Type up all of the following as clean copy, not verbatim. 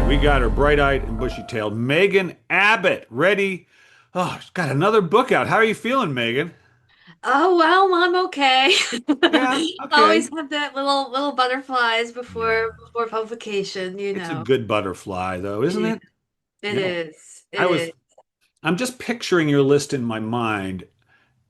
We got her bright-eyed and bushy-tailed Megan Abbott ready. Oh, she's got another book out. How are you feeling, Megan? Oh well, I'm okay. Yeah, Always okay. have that little butterflies Yeah. before publication, It's a good butterfly, though, isn't Yeah, it? it Yeah. is. It I was is. I'm just picturing your list in my mind.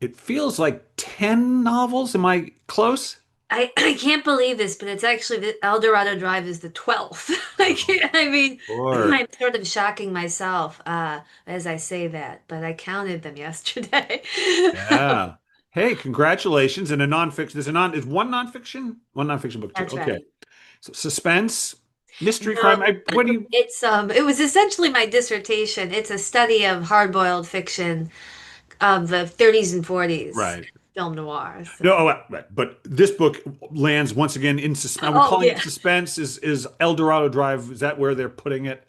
It feels like 10 novels. Am I close? I can't believe this, but it's actually the El Dorado Drive is the 12th. Oh, I mean, Lord. I'm sort of shocking myself as I say that, but I counted them yesterday. Yeah. Hey, congratulations. And a nonfiction. Is one nonfiction? One nonfiction book too. That's Okay. right. So suspense, mystery No, crime. What do you it was essentially my dissertation. It's a study of hard-boiled fiction of the 30s and 40s right. film noir. No, So, right. But this book lands once again in suspense. We're oh calling it yeah, suspense. Is El Dorado Drive? Is that where they're putting it?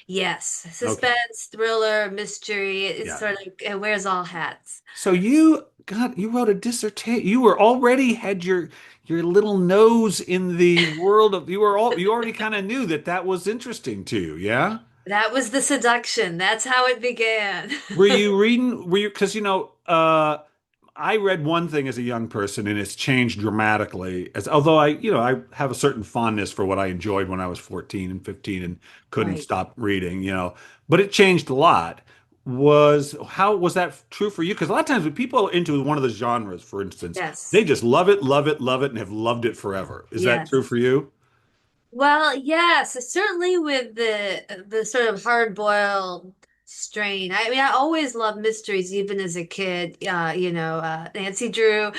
yes, Okay. suspense, thriller, mystery. It's Yeah. sort of it wears all hats. So you wrote a dissertation. You were already had your little nose in the world of you already kind of knew that that was interesting to you. Yeah. That was the seduction. That's how it began. Were you reading? Were you because I read one thing as a young person and it's changed dramatically. As although I have a certain fondness for what I enjoyed when I was 14 and 15 and couldn't Right. stop reading. But it changed a lot. How was that true for you? Because a lot of times when people are into one of the genres, for instance, they Yes. just love it, love it, love it, and have loved it forever. Is that true Yes. for you? Well, yes, certainly with the sort of hard-boiled strain. I mean, I always loved mysteries, even as a kid. Nancy Drew,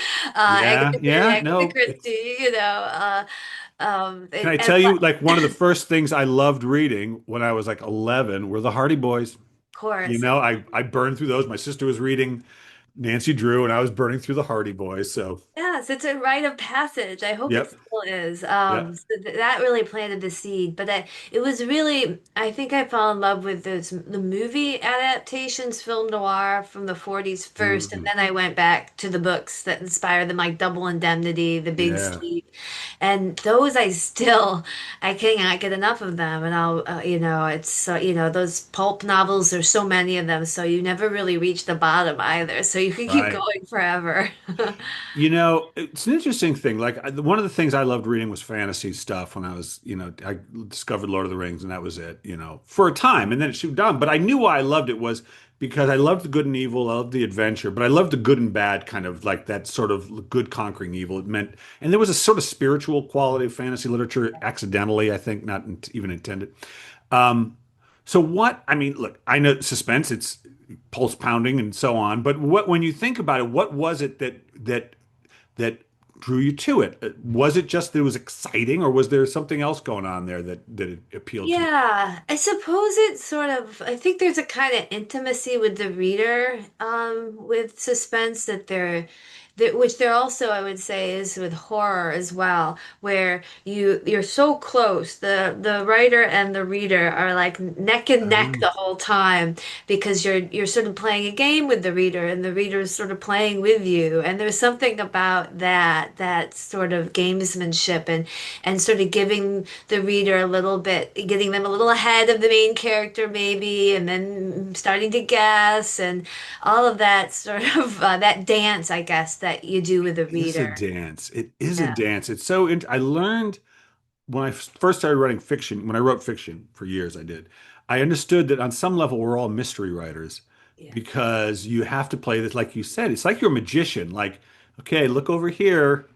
Yeah, yeah, Agatha no. Christie. Can I And tell you, like one of the first things I loved reading when I was like 11 were the Hardy Boys. of course, I burned through those. My sister was reading Nancy Drew, and I was burning through the Hardy Boys. So, yes, it's a rite of passage. I hope it yep, still is. yep. So that really planted the seed. But it was really, I think I fell in love with the movie adaptations, film noir from the 40s first, and Mhm. then I went back to the books that inspired them, like Double Indemnity, The Big Yeah, Sleep, and those I cannot get enough of them. And those pulp novels. There's so many of them, so you never really reach the bottom either. So you can keep right. going forever. It's an interesting thing. One of the things I loved reading was fantasy stuff when I discovered Lord of the Rings and that was it, for a time. And then it shoot down. But I knew why I loved it was because I loved the good and evil, I loved the adventure, but I loved the good and bad kind of like that sort of good conquering evil. And there was a sort of spiritual quality of fantasy literature accidentally, I think, not even intended. Um, I mean, look, I know suspense, it's pulse pounding and so on, but when you think about it, what was it that drew you to it? Was it just that it was exciting, or was there something else going on there that it appealed to you? Yeah, I suppose it's sort of, I think there's a kind of intimacy with the reader, with suspense which there also, I would say, is with horror as well, where you're so close. The writer and the reader are like neck and neck Um, the whole time because you're sort of playing a game with the reader and the reader is sort of playing with you. And there's something about that sort of gamesmanship and sort of giving the reader a little bit, getting them a little ahead of the main character maybe, and then starting to guess and all of that sort of that dance, I guess, that you do with the it is a reader. dance. It is a Yeah. dance. I learned when I first started writing fiction, when I wrote fiction for years, I did. I understood that on some level we're all mystery writers Yeah. because you have to play this, like you said, it's like you're a magician. Like, okay, look over here.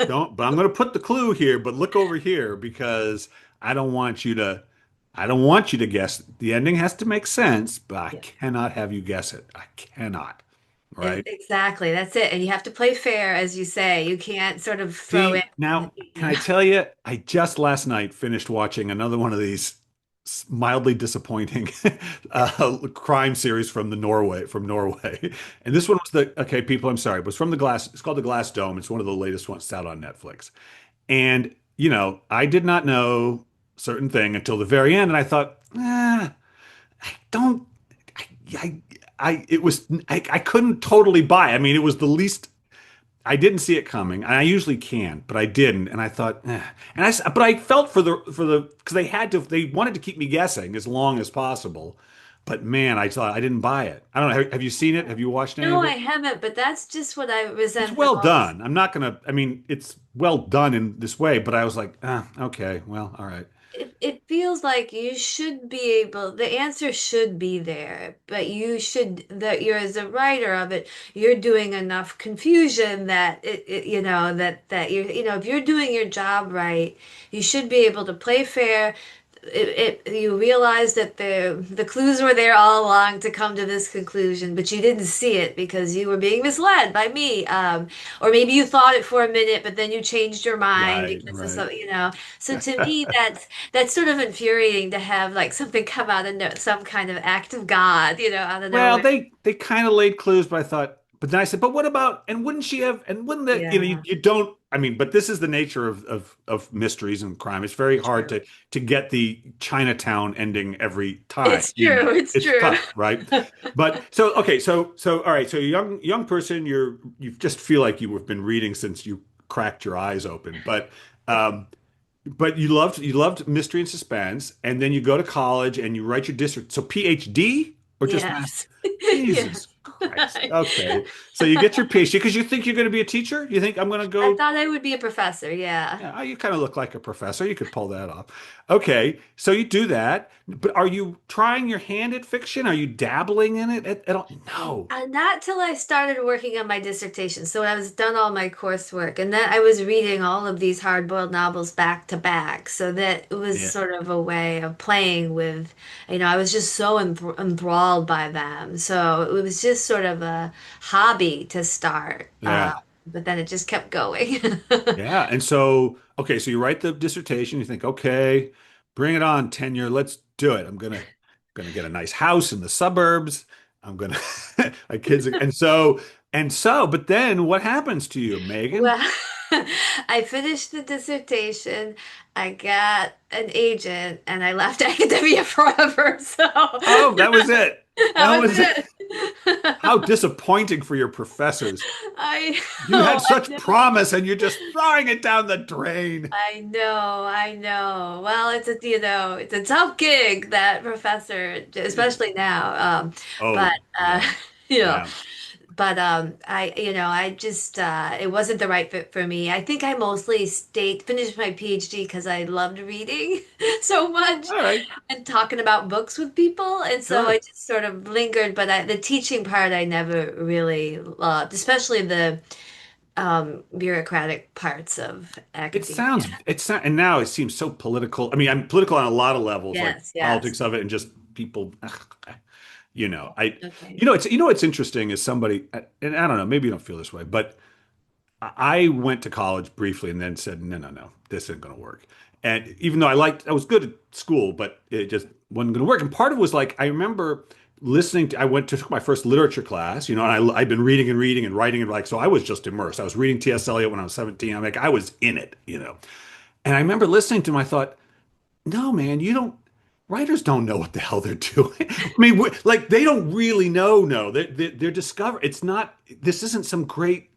But I'm going to put the clue here, but look over here because I don't want you to, I don't want you to guess. The ending has to make sense, but I Yeah. cannot have you guess it. I cannot. Right? Exactly. That's it. And you have to play fair, as you say. You can't sort of throw in. See, now, can I Yeah. tell you, I just last night finished watching another one of these mildly disappointing crime series from Norway. And this one was okay, people, I'm sorry, it was from it's called The Glass Dome. It's one of the latest ones it's out on Netflix. And, I did not know certain thing until the very end. And I thought, I don't, I, it was, I couldn't totally buy. I mean, it was the least I didn't see it coming, and I usually can, but I didn't, and I thought, but I felt for the because they wanted to keep me guessing as long as possible, but man, I thought I didn't buy it. I don't know. Have you seen it? Have you watched any No, of I it? haven't, but that's just what I It's resent the well most. done. I'm not gonna. I mean, it's well done in this way, but I was like, okay, well, all right. It feels like you should be able, the answer should be there, but that you're as a writer of it, you're doing enough confusion that if you're doing your job right, you should be able to play fair. You realize that the clues were there all along to come to this conclusion, but you didn't see it because you were being misled by me. Or maybe you thought it for a minute, but then you changed your mind Right, because of right. some. So to me, that's sort of infuriating to have like something come out of some kind of act of God, out of Well, nowhere. they kind of laid clues, but I thought, but then I said, but what about, and wouldn't she have, and wouldn't that, Yeah, you don't, I mean, but this is the nature of mysteries and crime. It's very hard true. to get the Chinatown ending every time, It's true. It's It's true. tough, right? But so okay, so all right, so you're a young person, you just feel like you have been reading since you cracked your eyes open, but you loved mystery and suspense, and then you go to college and you write your district. So PhD or just master? Yes. Jesus Yes. Christ. Okay. So you get your PhD because you think you're going to be a teacher? You think I'm going to I go? thought I would be a professor. Yeah. Yeah, you kind of look like a professor. You could pull that off. Okay. So you do that, but are you trying your hand at fiction? Are you dabbling in it at all? No. Not till I started working on my dissertation. So I was done all my coursework, and then I was reading all of these hard-boiled novels back to back. So that it was Yeah. sort of a way of playing with, I was just so enthralled by them. So it was just sort of a hobby to start. Yeah. But then it just kept going. Yeah. And so, okay, so you write the dissertation, you think, okay, bring it on, tenure, let's do it. I'm gonna get a nice house in the suburbs. I'm gonna my kids but then what happens to you, Megan? Well, I finished the dissertation, I got an agent, and I left academia forever. So Oh, that was it. That that was was it. it. How disappointing for your professors. I You know, had I such know. promise and you're just throwing it down the drain. I know, I know. Well, it's a tough gig, that professor, especially now. But Oh, uh, yeah. you know, Yeah. I just it wasn't the right fit for me. I think I mostly stayed finished my PhD because I loved reading so much All right. and talking about books with people, and so I Sure. just sort of lingered. But the teaching part I never really loved, especially the bureaucratic parts of academia. And now it seems so political. I mean, I'm political on a lot of levels, like Yes, yes. politics of it and just people, you know, I, Okay. what's interesting is somebody, and I don't know, maybe you don't feel this way, but I went to college briefly and then said, no, no, no, this isn't going to work. And even though I was good at school, but it just wasn't going to work. And part of it was like, I remember I went to took my first literature class, and I'd been reading and reading and writing and like, so I was just immersed. I was reading T.S. Eliot when I was 17. I'm like, I was in it. And I remember listening to him, I thought, no, man, writers don't know what the hell they're doing. I mean, like they don't really know, no, they're discovering, this isn't some great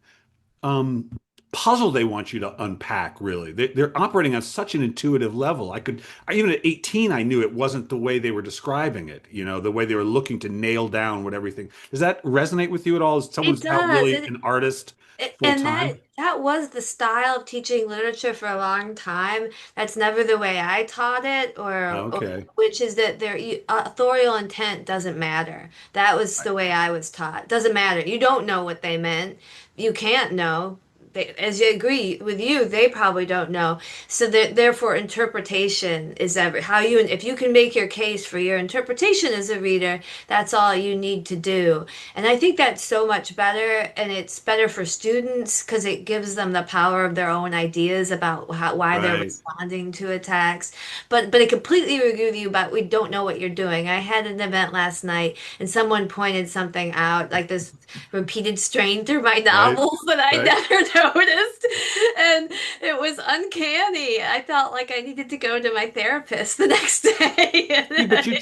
um, puzzle they want you to unpack, really. They're operating on such an intuitive level. Even at 18, I knew it wasn't the way they were describing it, the way they were looking to nail down what everything. Does that resonate with you at all? As someone It who's out does. really an artist full And time? that was the style of teaching literature for a long time. That's never the way I taught it, or Okay. which is that authorial intent doesn't matter. That was the way I was taught. Doesn't matter. You don't know what they meant. You can't know. As you agree with you, they probably don't know. So that therefore, interpretation is if you can make your case for your interpretation as a reader, that's all you need to do. And I think that's so much better, and it's better for students because it gives them the power of their own ideas about why they're Right. responding to attacks. But I completely agree with you about we don't know what you're doing. I had an event last night, and someone pointed something out, like this repeated strain through my Right. novels that I Right. never noticed, and it was uncanny. I felt like I needed to go to my therapist the next See, but day.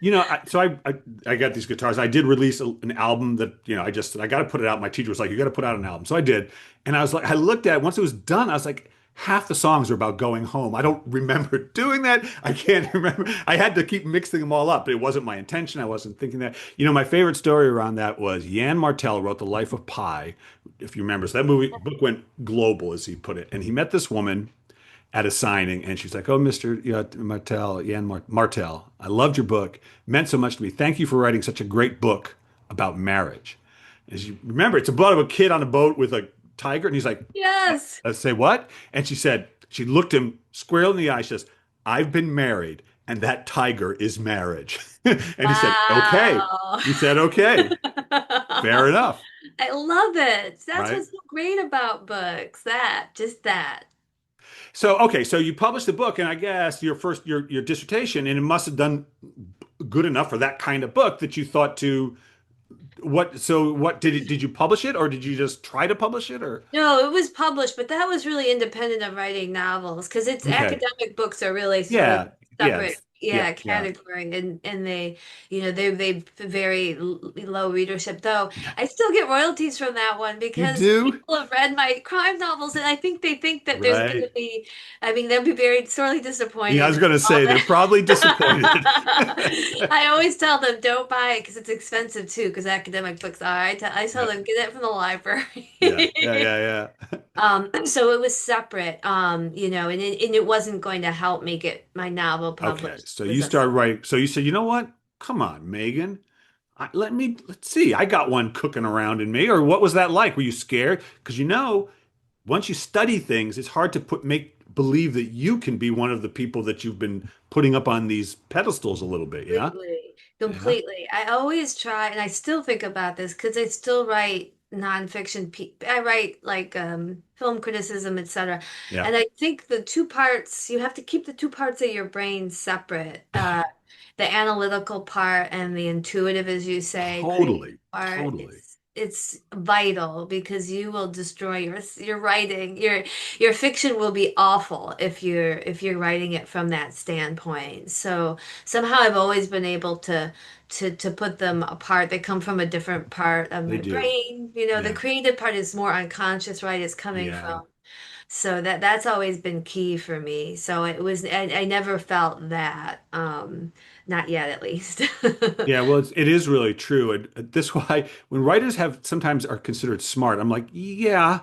I got these guitars. I did release an album that, I got to put it out. My teacher was like, you got to put out an album. So I did. And I was like, I looked at it, once it was done, I was like, half the songs are about going home. I don't remember doing that. I can't remember. I had to keep mixing them all up, but it wasn't my intention. I wasn't thinking that. My favorite story around that was Jan Martel wrote The Life of Pi, if you remember. So that book went global, as he put it. And he met this woman at a signing, and she's like, "Oh, Mr. Martel, Martel, I loved your book. It meant so much to me. Thank you for writing such a great book about marriage." As you remember, it's about a kid on a boat with a tiger, and he's like, Yes. "Say what?" And she looked him squarely in the eye. She says, "I've been married, and that tiger is marriage." And he said, "Okay." Wow. He said, "Okay, fair enough." I love it. That's Right? what's so great about books. Just that. So, okay, so you published the book, and I guess your dissertation, and it must have done good enough for that kind of book that you thought to what did you publish it, or did you just try to publish it, or No, it was published, but that was really independent of writing novels because it's okay. academic books are really sort of Yeah, yeah, separate, yeah, yeah, yeah. category, and they, they very low readership. Though I still get royalties from that one You because do? people have read my crime novels, and I think they think that there's going Right. to be. I mean, they'll be very sorely Yeah, I disappointed. was gonna All say they're that. probably disappointed. I always tell them don't buy it because it's expensive too, because academic books are. I tell Yeah, them get it from the yeah, yeah, library. yeah, yeah. So it was separate, and it wasn't going to help me get my novel Okay, published. so It was you a start writing. So you said, you know what? Come on, Megan. Let's see. I got one cooking around in me. Or what was that like? Were you scared? Because once you study things, it's hard to make believe that you can be one of the people that you've been putting up on these pedestals a little bit. Yeah. completely, Yeah. completely. I always try, and I still think about this because I still write nonfiction. I write like film criticism, etc. Yeah. And I think the two parts, you have to keep the two parts of your brain separate. The analytical part and the intuitive, as you say, creative Totally. part. Totally. It's vital because you will destroy your writing. Your fiction will be awful if you're writing it from that standpoint. So somehow I've always been able to put them apart. They come from a different part of They my do. brain. The Yeah. creative part is more unconscious, right? It's coming Yeah. from. So that's always been key for me. So I never felt that, not yet at least. Yeah, well, it is really true. And this why when writers have sometimes are considered smart, I'm like, yeah,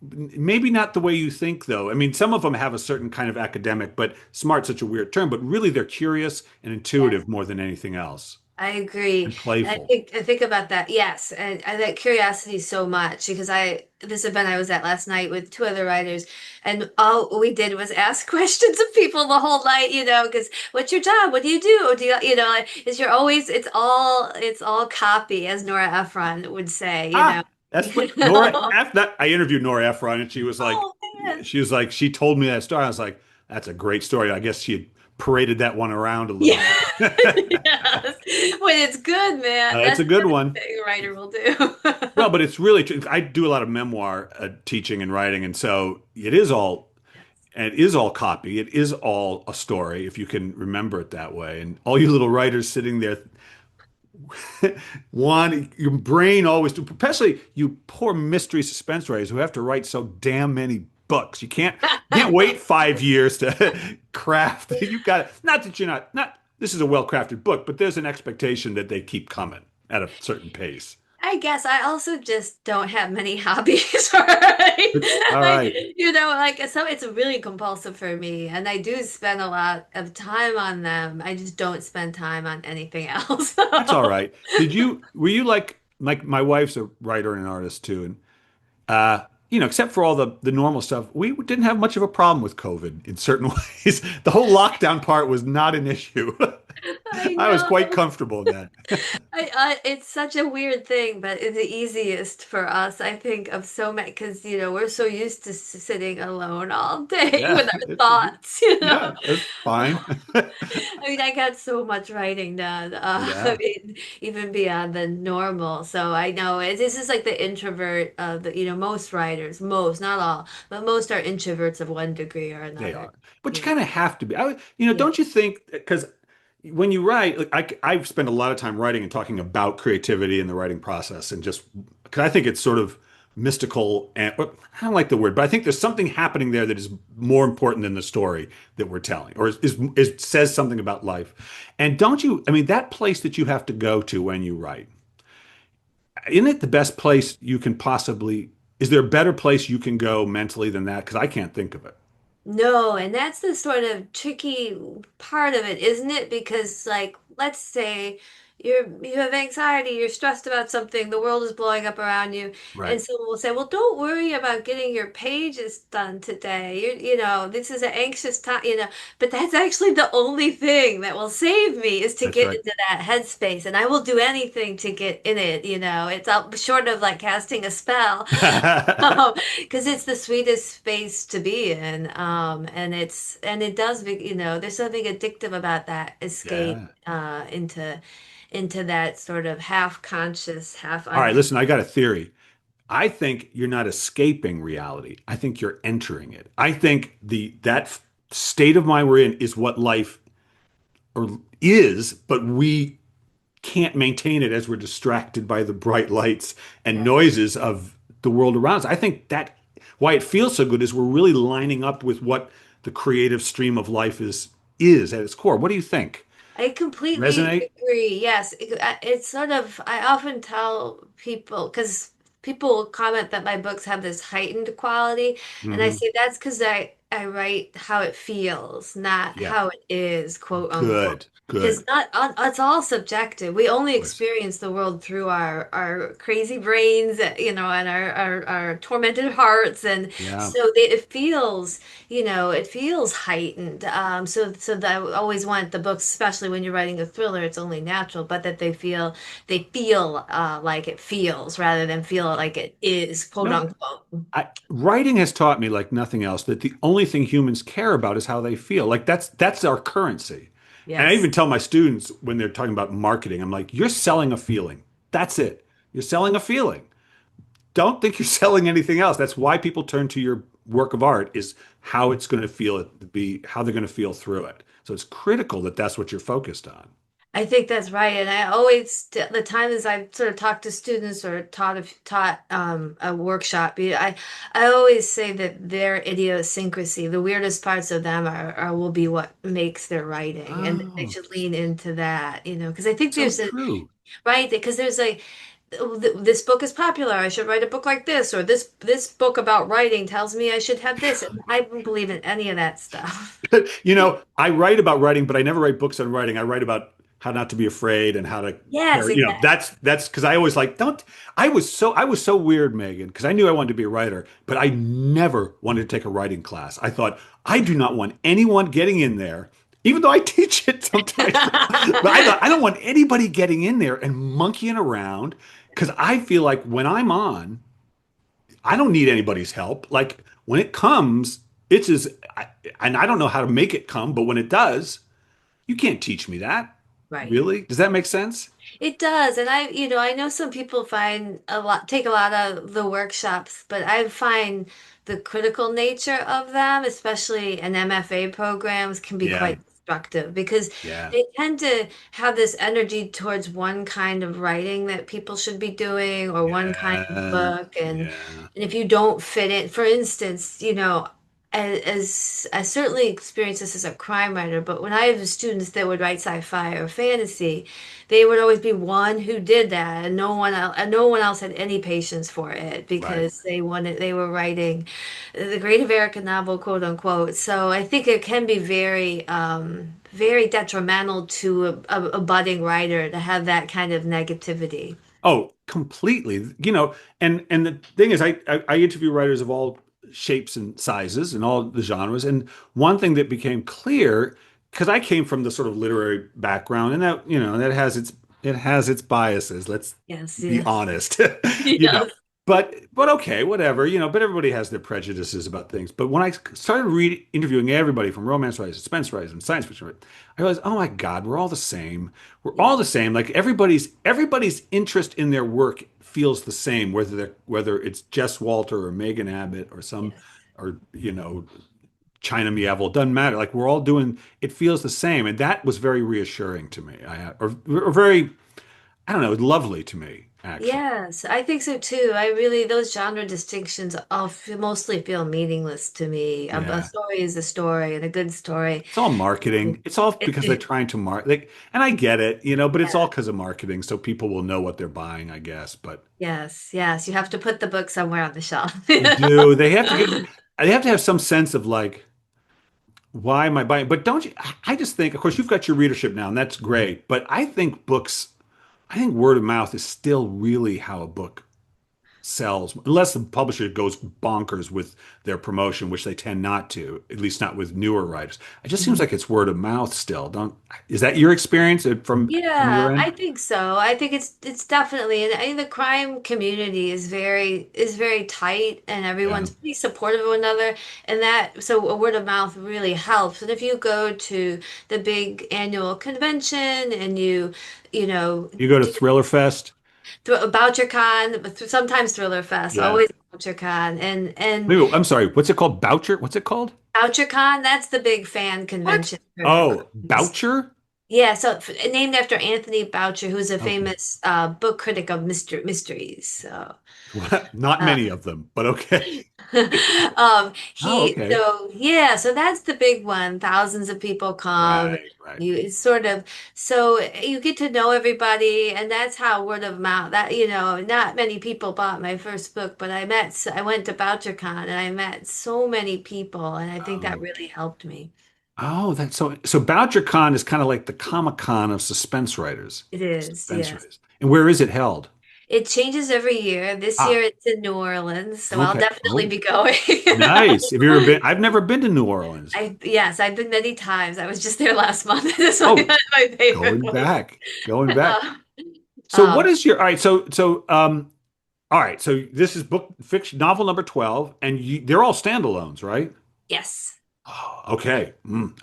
maybe not the way you think, though. I mean, some of them have a certain kind of academic, but smart's such a weird term, but really they're curious and Yes, intuitive more than anything else, I agree. and And I playful. think I think about that. Yes, and that curiosity so much because this event I was at last night with two other writers, and all we did was ask questions of people the whole night. Because what's your job? What do you do? Is you're always it's all copy, as Nora Ephron would say. Ah, that's what Nora Oh F. That I interviewed Nora Ephron, and man. she told me that story. I was like, that's a great story. I guess she had paraded that one around a little Yeah. bit. Yes. When it's good, man, It's that's a the good kind of one. thing a writer will do. Well, but it's really true. I do a lot of memoir teaching and writing, and so it is all copy. It is all a story, if you can remember it that way. And all you little writers sitting there, your brain always, especially you poor mystery suspense writers who have to write so damn many books. You can't wait 5 years to craft. You got not that you're not. This is a well-crafted book, but there's an expectation that they keep coming at a certain pace. I guess I also just don't have many hobbies, right? All Like, right. so it's really compulsive for me, and I do spend a lot of time on them. I just don't spend time on anything else. That's all right. Were you like my wife's a writer and an artist too, and except for all the normal stuff, we didn't have much of a problem with COVID in certain ways. The whole lockdown part was not an issue. I I was quite know. comfortable in that. It's such a weird thing, but it's the easiest for us, I think, of so many, because, we're so used to sitting alone all day Yeah, with our thoughts. yeah, that's fine. I mean, I got so much writing done, I Yeah, mean, even beyond the normal. So I know this is like the introvert of most writers, most, not all, but most are introverts of one degree or they another. are. But you Yeah. kind of have to be. Yeah. Don't you think? Because when you write, like I've spent a lot of time writing and talking about creativity and the writing process, and just because I think it's sort of mystical and well, I don't like the word, but I think there's something happening there that is more important than the story that we're telling, or is says something about life. And don't you? I mean, that place that you have to go to when you write, isn't it the best place you can possibly? Is there a better place you can go mentally than that? Because I can't think of it. No, and that's the sort of tricky part of it, isn't it? Because like, let's say you have anxiety, you're stressed about something, the world is blowing up around you, and Right. someone will say, "Well, don't worry about getting your pages done today. This is an anxious time, but that's actually the only thing that will save me is to That's get right. into that headspace, and I will do anything to get in it. It's up short of like casting a spell. Because it's the sweetest space to be in, and it does, there's something addictive about that escape Yeah. into that sort of half conscious, half All right, unconscious. listen, I got a theory. I think you're not escaping reality. I think you're entering it. I think that state of mind we're in is what life or is, but we can't maintain it as we're distracted by the bright lights and Yes. noises of the world around us. I think that why it feels so good is we're really lining up with what the creative stream of life is at its core. What do you think? I completely Resonate? agree. Yes, it's sort of, I often tell people, because people will comment that my books have this heightened quality, and I Hmm. say that's because I write how it feels, not Yeah. how it is, quote unquote. Good. Good. Because Of not it's all subjective. We only course. experience the world through our crazy brains, and our tormented hearts, and Yeah. so it feels heightened. So that I always want the books, especially when you're writing a thriller, it's only natural, but that they feel like it feels rather than feel like it is, quote No, unquote. writing has taught me like nothing else that the only thing humans care about is how they feel. Like that's our currency. And I Yes. even tell my students when they're talking about marketing, I'm like, you're selling a feeling. That's it. You're selling a feeling. Don't think you're selling anything else. That's why people turn to your work of art is how it's going to feel it to be, how they're going to feel through it. So it's critical that that's what you're focused on. I think that's right, and I always the times I've sort of talked to students or taught a workshop. I always say that their idiosyncrasy, the weirdest parts of them, will be what makes their writing, and they Oh, should lean into that, because I think so there's a true. right because there's a this book is popular. I should write a book like this, or this book about writing tells me I should have this, and I don't believe in any of that stuff. I write about writing, but I never write books on writing. I write about how not to be afraid and how to Yes, care. exactly. That's because I always like don't. I was so weird, Megan, because I knew I wanted to be a writer, but I never wanted to take a writing class. I thought I do not want anyone getting in there, even though I teach it sometimes. But I thought I don't want anybody getting in there and monkeying around because I feel like when I'm on. I don't need anybody's help. Like when it comes, it's as, and I don't know how to make it come, but when it does, you can't teach me that. Right. Really? Does that make sense? It does, and I know some people take a lot of the workshops, but I find the critical nature of them, especially in MFA programs, can be Yeah. quite destructive because Yeah. they tend to have this energy towards one kind of writing that people should be doing or one kind of Yeah. book, Yeah. and if you don't fit in, for instance, as I certainly experienced this as a crime writer, but when I have students that would write sci-fi or fantasy, they would always be one who did that, and no one else had any patience for it Right. because they were writing the great American novel, quote unquote. So I think it can be very detrimental to a budding writer to have that kind of negativity. Oh, completely. And the thing is, I interview writers of all shapes and sizes and all the genres. And one thing that became clear, because I came from the sort of literary background, and that it has its biases. Let's Yes, be yes, honest. You know. yes, But okay, whatever, but everybody has their prejudices about things. But when I started interviewing everybody from romance writers, suspense writers, and science fiction writers, I realized, oh my God, we're all the same. We're all yes, the same. Like everybody's interest in their work feels the same, whether it's Jess Walter or Megan Abbott or some yes. or China Mieville, doesn't matter. Like we're all doing, it feels the same. And that was very reassuring to me. Or very, I don't know, lovely to me, actually. Yes, I think so too. I really, those genre distinctions all mostly feel meaningless to me. A Yeah. story is a story, and a good story. It's all marketing. It's all because they're trying to market. And I get it, but it's all Yeah. because of marketing. So people will know what they're buying, I guess. But Yes, yes. You have to put the book somewhere on the shelf. you do. They have to have some sense of like, why am I buying? But don't you? I just think, of course, you've got your readership now, and that's great. But I think word of mouth is still really how a book sells, unless the publisher goes bonkers with their promotion, which they tend not to, at least not with newer writers. It just seems Mhm. like it's word of mouth still. Don't, is that your experience from your Yeah, end? I think so. I think it's definitely, and I think the crime community is very tight, and Yeah. everyone's pretty supportive of one another, and that so a word of mouth really helps. And if you go to the big annual convention and you know, You go to do Thriller Fest. BoucherCon, but sometimes Thriller Fest, Yeah. always BoucherCon, and Maybe, I'm sorry. What's it called? Boucher? What's it called? BoucherCon, that's the big fan What? convention for Oh, crimes. Boucher? Yeah, so named after Anthony Boucher, who's a Okay. famous book critic of mysteries. So, Not uh, many of them, but okay. Oh, he okay. so yeah, so that's the big one. Thousands of people come. Right, right. You it's sort of so you get to know everybody, and that's how word of mouth. That not many people bought my first book, but I went to BoucherCon and I met so many people, and I think that Oh. really helped me. Oh, that's so BoucherCon is kind of like the Comic Con of suspense writers. It is, Suspense yes. writers. And where is it held? It changes every year. This year Ah, it's in New Orleans, so I'll okay. definitely Oh, be going. nice. Have you ever been? I've never been to New Orleans. Yes, I've been many times. I was just there last month. It's Oh, my favorite going place. back, going back. Uh, So what um, is your, all right, all right, so this is book fiction novel number 12 and they're all standalones, right? yes. Oh, okay.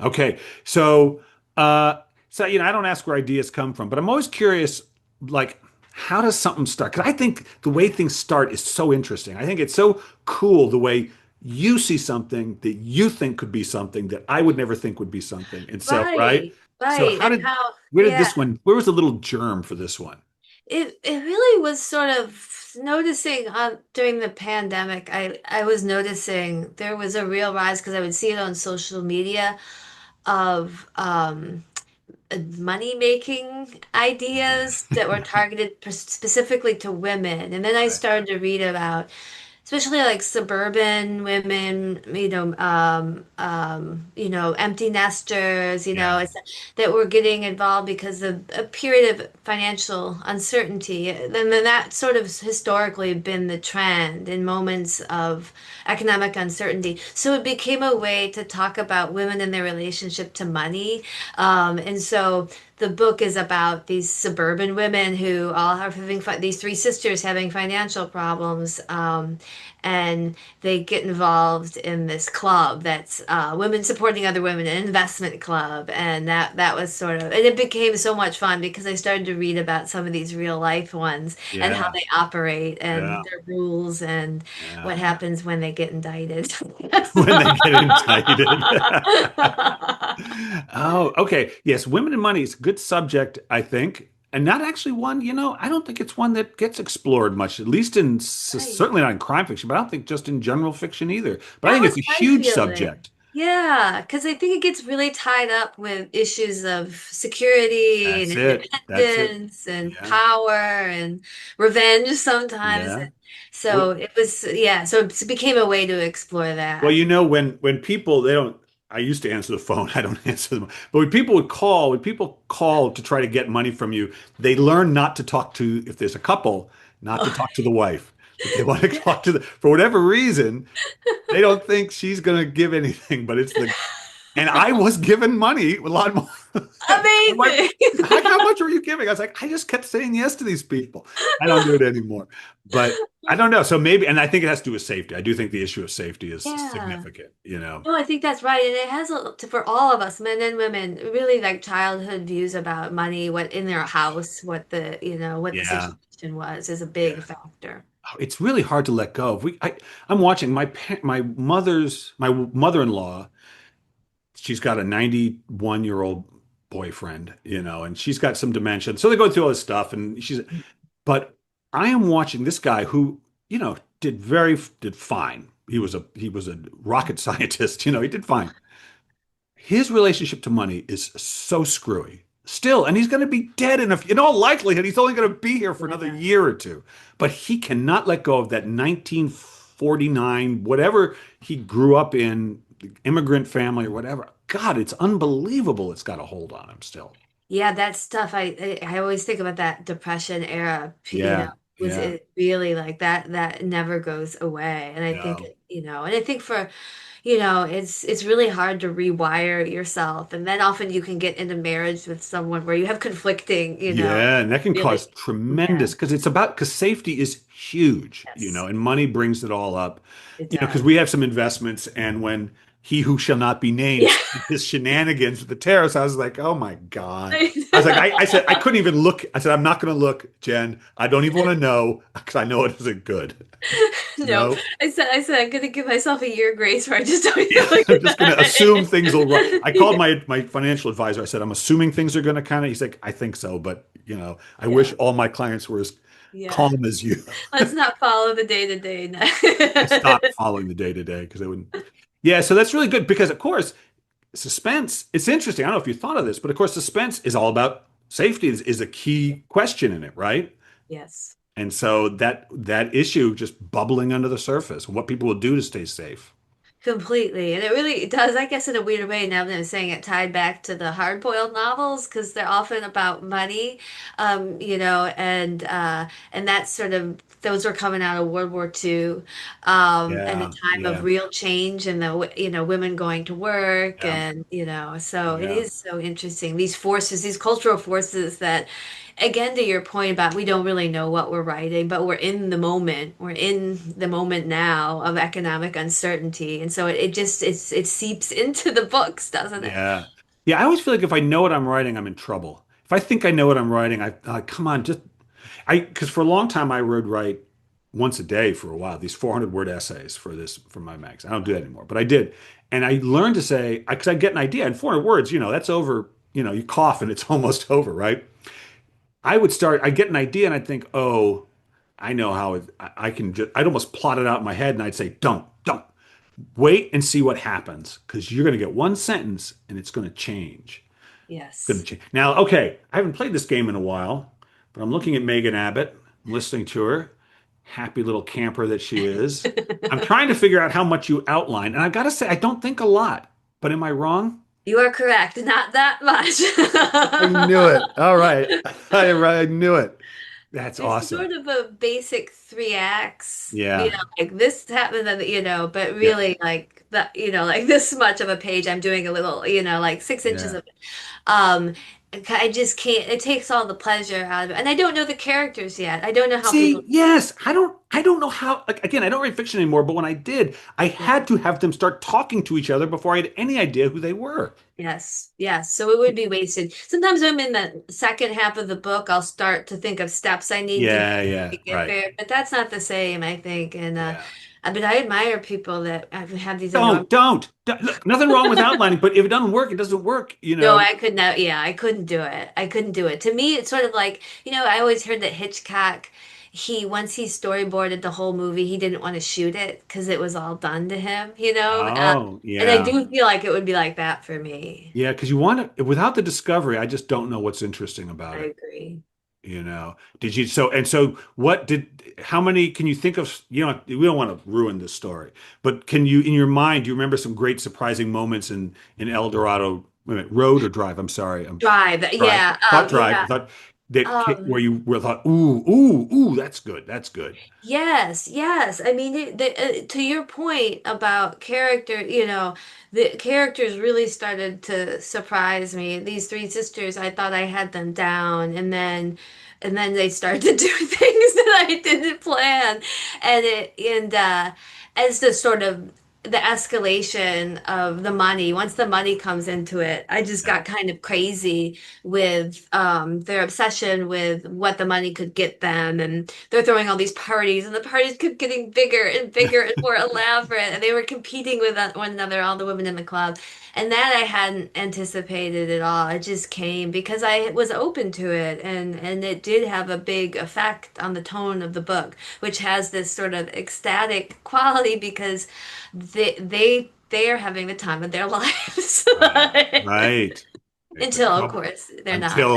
Okay. So, uh, I don't ask where ideas come from, but I'm always curious, like, how does something start? Because I think the way things start is so interesting. I think it's so cool the way you see something that you think could be something that I would never think would be something. And so, right? Right, So, right. And how, where did yeah, this one, where was the little germ for this one? it really was sort of noticing during the pandemic. I was noticing there was a real rise because I would see it on social media of money making ideas that were targeted specifically to women. And then I Right. started to read about, especially like suburban women, empty nesters, Yeah. that were getting involved because of a period of financial uncertainty. And then that sort of historically been the trend in moments of economic uncertainty. So it became a way to talk about women and their relationship to money. And so the book is about these suburban women who all are having these three sisters having financial problems. And they get involved in this club that's women supporting other women, an investment club, and that was sort of, and it became so much fun because I started to read about some of these real life ones and how Yeah. they operate and Yeah. their rules and Yeah. what happens when they get indicted. When they So- get indicted. Oh, okay. Yes, women and money is a good subject, I think, and not actually one, I don't think it's one that gets explored much, at least Right. certainly not in crime fiction, but I don't think just in general fiction either. But I That think it's was a my huge feeling. subject. Yeah, because I think it gets really tied up with issues of security and That's it. That's it. independence and Yeah. power and revenge sometimes. Yeah. And so it was, yeah, so it became a way to explore Well, that. when people they don't I used to answer the phone. I don't answer them. But when people call to try to get money from you, they learn not to talk to if there's a couple, not to talk to the wife. That they want to talk to the for whatever reason, they don't think she's going to give anything, but it's the and I was given money a lot more. I'm like, Amazing. how much were you giving? I was like, I just kept saying yes to these people. I don't do it anymore. But I don't know. So maybe, and I think it has to do with safety. I do think the issue of safety is Yeah. significant. No, I think that's right. And it has for all of us, men and women, really like childhood views about money, what in their house, what the Yeah. situation was is a Yeah. big factor. it's really hard to let go. I'm watching my mother-in-law. She's got a 91-year-old boyfriend, and she's got some dementia. So they go through all this stuff, but I am watching this guy who, did fine. He was a rocket scientist, he did fine. His relationship to money is so screwy still, and he's going to be dead in all likelihood. He's only going to be here for another Yeah. year or two, but he cannot let go of that 1949, whatever he grew up in, immigrant family or whatever. God, it's unbelievable. It's got a hold on him still. Yeah, that stuff I always think about that Depression era, Yeah, was yeah, it really like that never goes away. And I think, no. and I think for, it's really hard to rewire yourself. And then often you can get into marriage with someone where you have conflicting, Yeah, and that can really, cause yeah, tremendous because safety is huge, yes, and money brings it all up. it Because does. we have some investments, and when he who shall not be named Yeah. started his shenanigans with the tariffs, I was like, oh my God. I I was like, I know. said, I couldn't even look. I said, I'm not going to look, Jen. I don't even want to know because I know it isn't good. No, No. I said I'm gonna give myself a year grace where I just don't Yeah, even look I'm at just going to assume things will run. I called that. my financial advisor. I said, I'm assuming things are going to kind of, he's like, I think so, but I wish Yeah, all my clients were as yeah. calm as you. Let's not follow the day to day. I stopped following the day to day because they wouldn't. Yeah, so that's really good because, of course, suspense. It's interesting. I don't know if you thought of this, but of course, suspense is all about safety is a key question in it, right? Yes. And so that issue just bubbling under the surface, what people will do to stay safe. Completely. And it really does, I guess, in a weird way, now that I'm saying it, tied back to the hard-boiled novels, because they're often about money, and that's sort of, those were coming out of World War II, and a Yeah, time of yeah, real change and women going to work, yeah, and, so it yeah, is so interesting. These forces, these cultural forces that, again, to your point about we don't really know what we're writing, but we're in the moment. We're in the moment now of economic uncertainty. And so it seeps into the books, doesn't it? yeah. Yeah, I always feel like if I know what I'm writing, I'm in trouble. If I think I know what I'm writing, come on, because for a long time I would write once a day for a while, these 400 word essays for my mags. I don't do that anymore, but I did. And I learned to say, because I get an idea in 400 words, that's over, you cough and it's almost over, right? I get an idea and I'd think, oh, I know how I can I'd almost plot it out in my head and I'd say, don't wait and see what happens because you're going to get one sentence and it's going to change. Going to Yes. change. Now, okay, I haven't played this game in a while, but I'm looking at Megan Abbott. I'm listening to her, happy little camper that she is. I'm trying to figure out how much you outline, and I've got to say, I don't think a lot. But am I wrong? You are correct. Not that much. I knew it. All right, I knew it. That's It's awesome. sort of a basic three acts, Yeah, like this happened, and but yeah, really like that, like this much of a page, I'm doing a little, like 6 inches yeah. of I just can't. It takes all the pleasure out of it, and I don't know the characters yet. I don't know how people. See, yes, I don't know how, like, again, I don't write fiction anymore, but when I did, I Yeah. had to have them start talking to each other before I had any idea who they were. Yes, yes. So it would be wasted. Sometimes I'm in the second half of the book, I'll start to think of steps I need to Yeah, yeah, to get right. there, but that's not the same, I think. And Yeah. but I admire people that have these enormous. Look, nothing wrong with outlining, but if it doesn't work, it doesn't work, No, I could not. Yeah, I couldn't do it. I couldn't do it. To me, it's sort of like, I always heard that Hitchcock, once he storyboarded the whole movie, he didn't want to shoot it because it was all done to him. Oh, And I yeah. do feel like it would be like that for me. Yeah, because you want to, without the discovery, I just don't know what's interesting about I it. agree. Did you, so how many can you think of? We don't want to ruin this story, but can you, in your mind, do you remember some great surprising moments in El Dorado, wait a minute, Road or Drive? I'm sorry. Drive. Drive. Yeah. Thought Drive. I Yeah. thought where Um, you were thought, ooh, ooh, ooh, that's good. That's good. yes, yes. I mean, to your point about character, the characters really started to surprise me. These three sisters, I thought I had them down, and then they started to do things that I didn't plan, and as the sort of the escalation of the money. Once the money comes into it, I just Yeah. got kind of crazy with their obsession with what the money could get them, and they're throwing all these parties, and the parties kept getting bigger and more elaborate, and they were competing with one another, all the women in the club. And that I hadn't anticipated at all. It just came because I was open to it, and it did have a big effect on the tone of the book, which has this sort of ecstatic quality because they are having the time of their lives. Right. Right. It's a Until, of couple course, they're not. until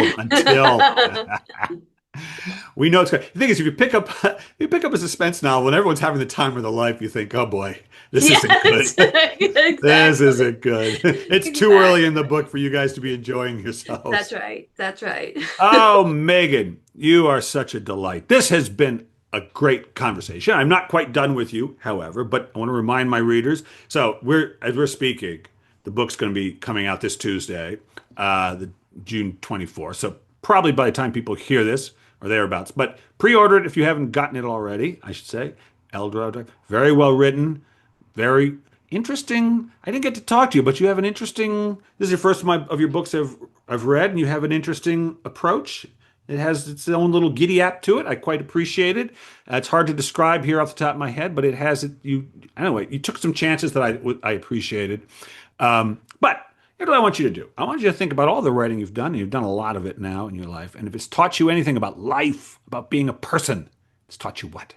we know it's good. The thing is, if you pick up if you pick up a suspense novel and everyone's having the time of their life, you think, oh boy, this isn't Yes, good. This exactly. isn't good. It's too early in the Exactly. book for you guys to be enjoying That's yourselves. right. That's right. Oh, Megan, you are such a delight. This has been a great conversation. I'm not quite done with you, however, but I want to remind my readers. So as we're speaking, the book's going to be coming out this Tuesday, the June 24th. So probably by the time people hear this or thereabouts. But pre-order it if you haven't gotten it already, I should say. Dorado Drive. Very well written, very interesting. I didn't get to talk to you, but you have an interesting. This is your first of your books I've read, and you have an interesting approach. It has its own little giddy app to it. I quite appreciate it. It's hard to describe here off the top of my head, but it has it. You anyway. You took some chances that I appreciated. But here's what I want you to do. I want you to think about all the writing you've done. And you've done a lot of it now in your life, and if it's taught you anything about life, about being a person, it's taught you what?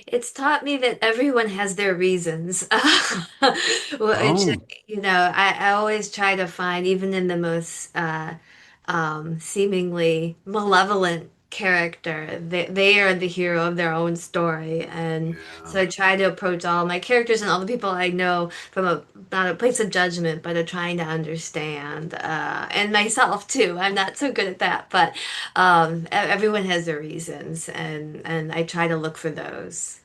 It's taught me that everyone has their reasons. Which, Oh, I always try to find, even in the most seemingly malevolent character, they are the hero of their own story. And so yeah. I try to approach all my characters and all the people I know from not a place of judgment, but of trying to understand. And myself too. I'm not so good at that, but everyone has their reasons, and I try to look for those.